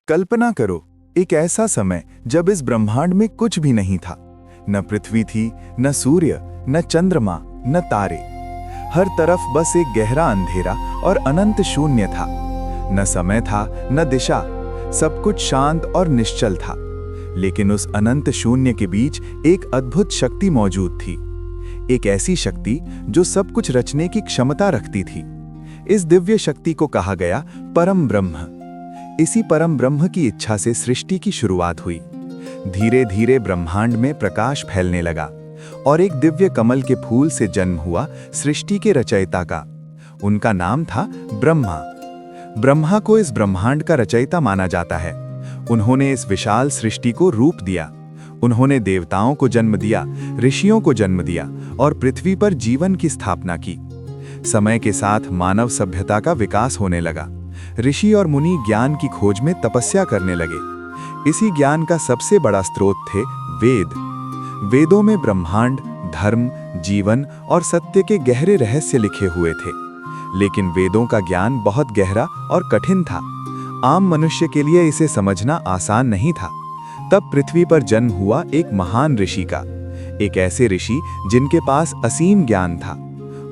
कल्पना करो, एक ऐसा समय जब इस ब्रह्मांड में कुछ भी नहीं था। न पृथ्वी थी, न सूर्य, न चंद्रमा, न तारे। हर तरफ बस एक गहरा अंधेरा और अनंत शून्य था। न समय था, न दिशा। सब कुछ शांत और निश्चल था। लेकिन उस अनंत शून्य के बीच एक अद्भुत शक्ति मौजूद थी। एक ऐसी शक्ति जो सब कुछ रचने की क्षमता रखती थी। इस दिव्य शक्ति को कहा गया परम ब्रह्म। इसी परम ब्रह्म की इच्छा से सृष्टि की शुरुआत हुई। धीरे धीरे ब्रह्मांड में प्रकाश फैलने लगा और एक दिव्य कमल के फूल से जन्म हुआ सृष्टि के रचयिता का। उनका नाम था ब्रह्मा। ब्रह्मा को इस ब्रह्मांड का रचयिता माना जाता है। उन्होंने इस विशाल सृष्टि को रूप दिया। उन्होंने देवताओं को जन्म दिया, ऋषियों को जन्म दिया और पृथ्वी पर जीवन की स्थापना की। समय के साथ मानव सभ्यता का विकास होने लगा। ऋषि और मुनि ज्ञान की खोज में तपस्या करने लगे। इसी ज्ञान का सबसे बड़ा स्रोत थे वेद। वेदों में ब्रह्मांड, धर्म, जीवन और सत्य के गहरे रहस्य लिखे हुए थे। लेकिन वेदों का ज्ञान बहुत गहरा और कठिन था। आम मनुष्य के लिए इसे समझना आसान नहीं था। तब पृथ्वी पर जन्म हुआ एक महान ऋषि का, एक ऐसे ऋषि जिनके पास असीम ज्ञान था।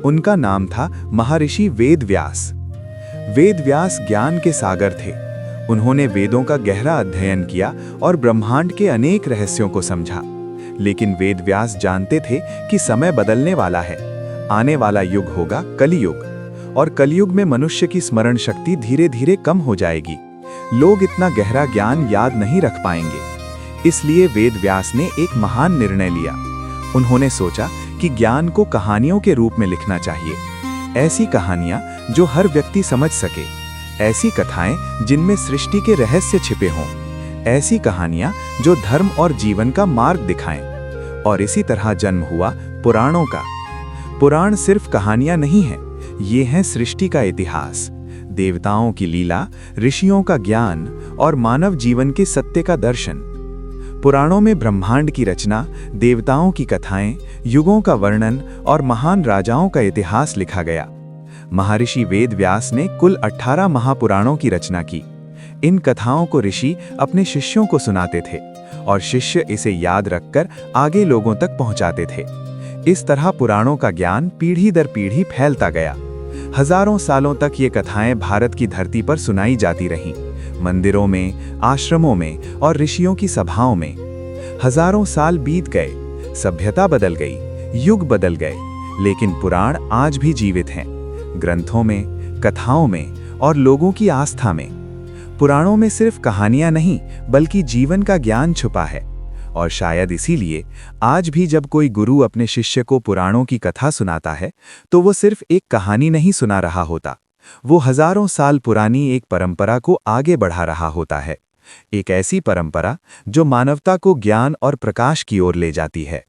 उनका नाम था महर्षि वेदव्यास। वेदव्यास ज्ञान के सागर थे। उन्होंने वेदों का गहरा अध्ययन किया और ब्रह्मांड के अनेक रहस्यों को समझा। लेकिन वेदव्यास जानते थे कि समय बदलने वाला है। आने वाला युग होगा कलियुग, और कलियुग में मनुष्य की स्मरण शक्ति धीरे धीरे कम हो जाएगी। लोग इतना गहरा ज्ञान याद नहीं रख पाएंगे। इसलिए वेदव्यास ने एक महान निर्णय लिया। उन्होंने सोचा कि ज्ञान को कहानियों के रूप में लिखना चाहिए। ऐसी कहानियां जो हर व्यक्ति समझ सके। ऐसी कथाएं जिनमें सृष्टि के रहस्य छिपे हों। ऐसी कहानियां जो धर्म और जीवन का मार्ग दिखाएं। और इसी तरह जन्म हुआ पुराणों का। पुराण सिर्फ कहानियां नहीं हैं, ये हैं सृष्टि का इतिहास, देवताओं की लीला, ऋषियों का ज्ञान और मानव जीवन के सत्य का दर्शन। पुराणों में ब्रह्मांड की रचना, देवताओं की कथाएं, युगों का वर्णन और महान राजाओं का इतिहास लिखा गया। महर्षि वेदव्यास ने कुल 18 महापुराणों की रचना की। इन कथाओं को ऋषि अपने शिष्यों को सुनाते थे और शिष्य इसे याद रखकर आगे लोगों तक पहुंचाते थे। इस तरह पुराणों का ज्ञान पीढ़ी दर पीढ़ी फैलता गया। हजारों सालों तक ये कथाएं भारत की धरती पर सुनाई जाती रहीं। मंदिरों में, आश्रमों में और ऋषियों की सभाओं में। हजारों साल बीत गए, सभ्यता बदल गई, युग बदल गए, लेकिन पुराण आज भी जीवित हैं। ग्रंथों में, कथाओं में और लोगों की आस्था में। पुराणों में सिर्फ कहानियां नहीं, बल्कि जीवन का ज्ञान छुपा है। और शायद इसीलिए आज भी जब कोई गुरु अपने शिष्य को पुराणों की कथा सुनाता है, तो वो सिर्फ एक कहानी नहीं सुना रहा होता। वो हजारों साल पुरानी एक परंपरा को आगे बढ़ा रहा होता है। एक ऐसी परंपरा जो मानवता को ज्ञान और प्रकाश की ओर ले जाती है।